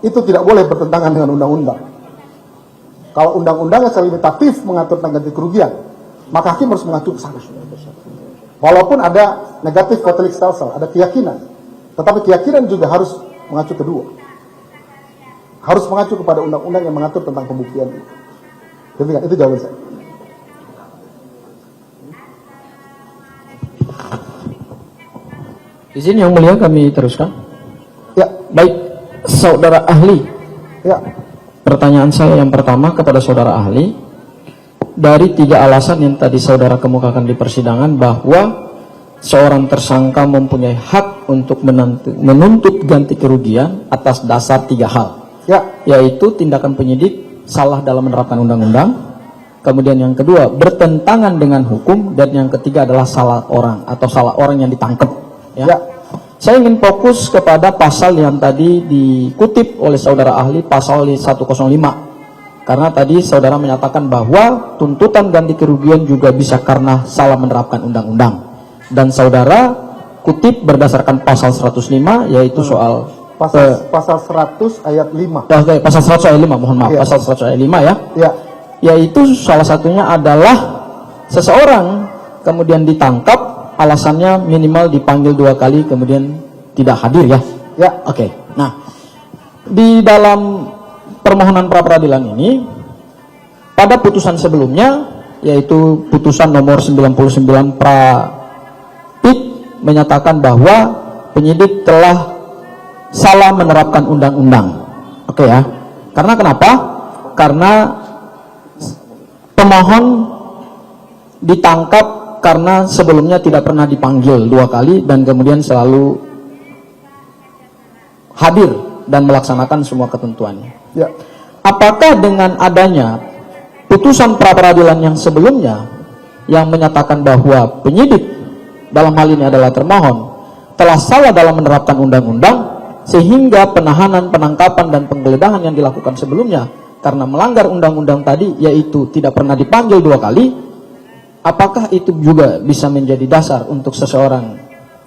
itu tidak boleh bertentangan dengan undang-undang. Kalau undang-undangnya secara limitatif mengatur tentang ganti kerugian, maka hakim harus mengacu ke sana. Walaupun ada negatif Catholic stelsel, ada keyakinan, tetapi keyakinan juga harus mengacu kedua. Harus mengacu kepada undang-undang yang mengatur tentang pembuktian itu. Demikian, itu jawaban saya. Izin Yang Mulia kami teruskan. Ya, baik, saudara ahli. Ya. Pertanyaan saya yang pertama kepada saudara ahli, dari 3 alasan yang tadi saudara kemukakan di persidangan bahwa seorang tersangka mempunyai hak untuk menuntut ganti kerugian atas dasar 3 hal, yaitu tindakan penyidik salah dalam menerapkan undang-undang, kemudian yang kedua bertentangan dengan hukum, dan yang ketiga adalah salah orang atau salah orang yang ditangkap. Saya ingin fokus kepada pasal yang tadi dikutip oleh saudara ahli, pasal 105. Karena tadi saudara menyatakan bahwa tuntutan ganti kerugian juga bisa karena salah menerapkan undang-undang. Dan saudara kutip berdasarkan pasal 105, yaitu soal pasal 100 ayat 5. Pasal 100 ayat 5, mohon maaf, pasal 100 ayat 5 ya. Yaitu salah satunya adalah seseorang kemudian ditangkap, alasannya minimal dipanggil 2 kali kemudian tidak hadir ya. Oke. Nah, di dalam permohonan pra peradilan ini pada putusan sebelumnya, yaitu putusan nomor 99 pra pid, menyatakan bahwa penyidik telah salah menerapkan undang-undang. Oke ya. Karena kenapa? Karena pemohon ditangkap karena sebelumnya tidak pernah dipanggil 2 kali dan kemudian selalu hadir dan melaksanakan semua ketentuannya. Apakah dengan adanya putusan pra peradilan yang sebelumnya yang menyatakan bahwa penyidik dalam hal ini adalah termohon telah salah dalam menerapkan undang-undang, sehingga penahanan, penangkapan dan penggeledahan yang dilakukan sebelumnya karena melanggar undang-undang tadi, yaitu tidak pernah dipanggil 2 kali, apakah itu juga bisa menjadi dasar untuk seseorang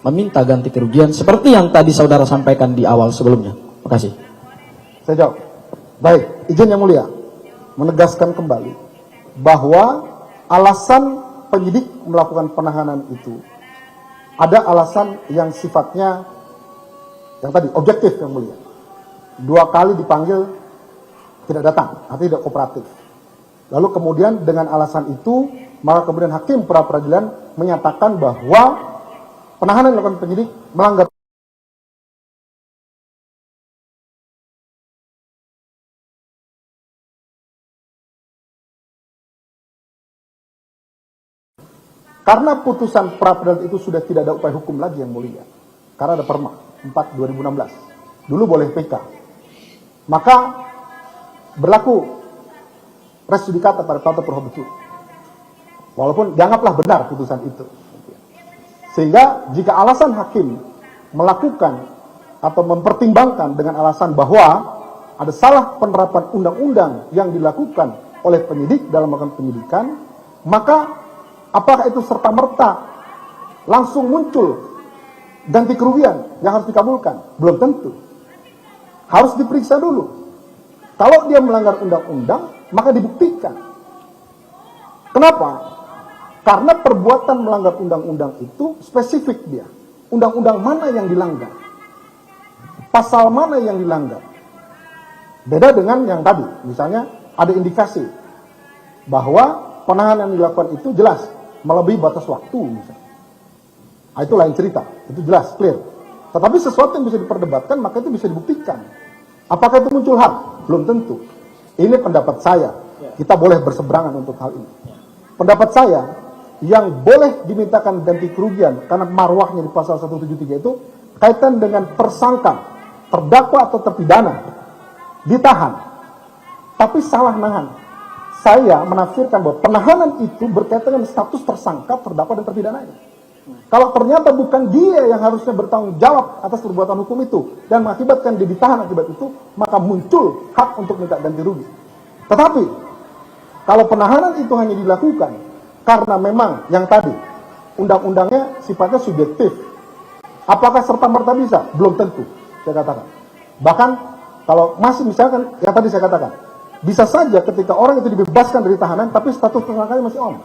meminta ganti kerugian seperti yang tadi saudara sampaikan di awal sebelumnya? Terima kasih. Saya jawab. Baik, izin Yang Mulia menegaskan kembali bahwa alasan penyidik melakukan penahanan itu ada alasan yang sifatnya yang tadi objektif, Yang Mulia. 2 kali dipanggil tidak datang, artinya tidak kooperatif. Lalu kemudian dengan alasan itu, maka kemudian hakim pra peradilan menyatakan bahwa penahanan yang dilakukan penyidik melanggar karena putusan pra peradilan itu sudah tidak ada upaya hukum lagi, Yang Mulia. Karena ada Perma 4 2016. Dulu boleh PK. Maka berlaku res judicata pada tata pro habeas. Walaupun dianggaplah benar putusan itu. Sehingga jika alasan hakim melakukan atau mempertimbangkan dengan alasan bahwa ada salah penerapan undang-undang yang dilakukan oleh penyidik dalam melakukan penyidikan, maka apakah itu serta-merta langsung muncul ganti kerugian yang harus dikabulkan? Belum tentu. Harus diperiksa dulu. Kalau dia melanggar undang-undang, maka dibuktikan. Kenapa? Karena perbuatan melanggar undang-undang itu spesifik dia. Undang-undang mana yang dilanggar? Pasal mana yang dilanggar? Beda dengan yang tadi. Misalnya ada indikasi bahwa penahanan yang dilakukan itu jelas melebihi batas waktu misalnya. Nah, itu lain cerita. Itu jelas, clear. Tetapi sesuatu yang bisa diperdebatkan, maka itu bisa dibuktikan. Apakah itu muncul hak? Belum tentu. Ini pendapat saya. Kita boleh berseberangan untuk hal ini. Pendapat saya, yang boleh dimintakan ganti kerugian karena marwahnya di pasal 173 itu kaitan dengan tersangka, terdakwa atau terpidana ditahan, tapi salah nahan. Saya menafsirkan bahwa penahanan itu berkaitan dengan status tersangka, terdakwa dan terpidananya. Kalau ternyata bukan dia yang harusnya bertanggung jawab atas perbuatan hukum itu dan mengakibatkan dia ditahan akibat itu, maka muncul hak untuk minta ganti rugi. Tetapi kalau penahanan itu hanya dilakukan karena memang yang tadi undang-undangnya sifatnya subjektif, apakah serta-merta bisa? Belum tentu, saya katakan. Bahkan Kalau masih misalkan, yang tadi saya katakan, bisa saja ketika orang itu dibebaskan dari tahanan, tapi status tersangkanya masih on.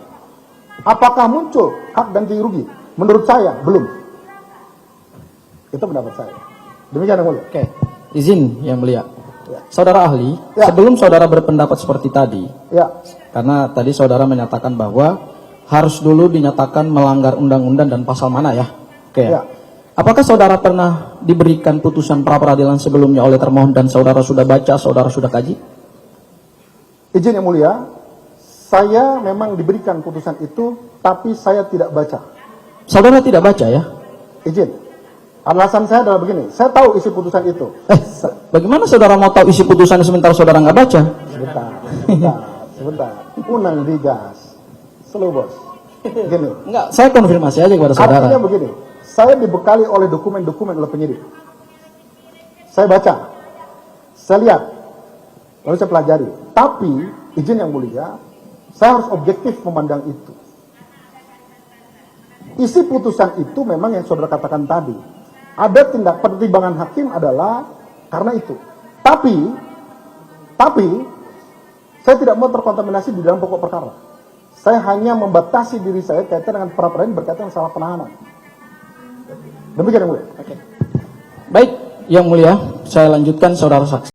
Apakah muncul hak ganti rugi? Menurut saya, belum. Itu pendapat saya. Demikian yang mulia. Oke, izin yang mulia. Ya. Saudara ahli, Ya. sebelum saudara berpendapat seperti tadi, Ya, karena tadi saudara menyatakan bahwa harus dulu dinyatakan melanggar undang-undang dan pasal mana ya? Oke. Ya. Apakah saudara pernah diberikan putusan pra peradilan sebelumnya oleh termohon dan saudara sudah baca, saudara sudah kaji? izin yang mulia, saya memang diberikan putusan itu, tapi saya tidak baca. Saudara tidak baca ya? Izin. Alasan saya adalah begini, saya tahu isi putusan itu. Bagaimana saudara mau tahu isi putusan sementara saudara nggak baca? Sebentar. Unang digas. Slow bos. Gini. Enggak, saya konfirmasi aja kepada saudara. Artinya begini, saya dibekali oleh dokumen-dokumen oleh penyidik. Saya baca, saya lihat, lalu saya pelajari. Tapi, izin yang mulia, saya harus objektif memandang itu. Isi putusan itu memang yang saudara katakan tadi. Ada tindak pertimbangan hakim adalah karena itu. Tapi, saya tidak mau terkontaminasi di dalam pokok perkara. Saya hanya membatasi diri saya kaitan dengan pra peradilan berkaitan dengan salah penahanan. Demikian yang mulia. Baik, yang mulia, saya lanjutkan saudara saksi.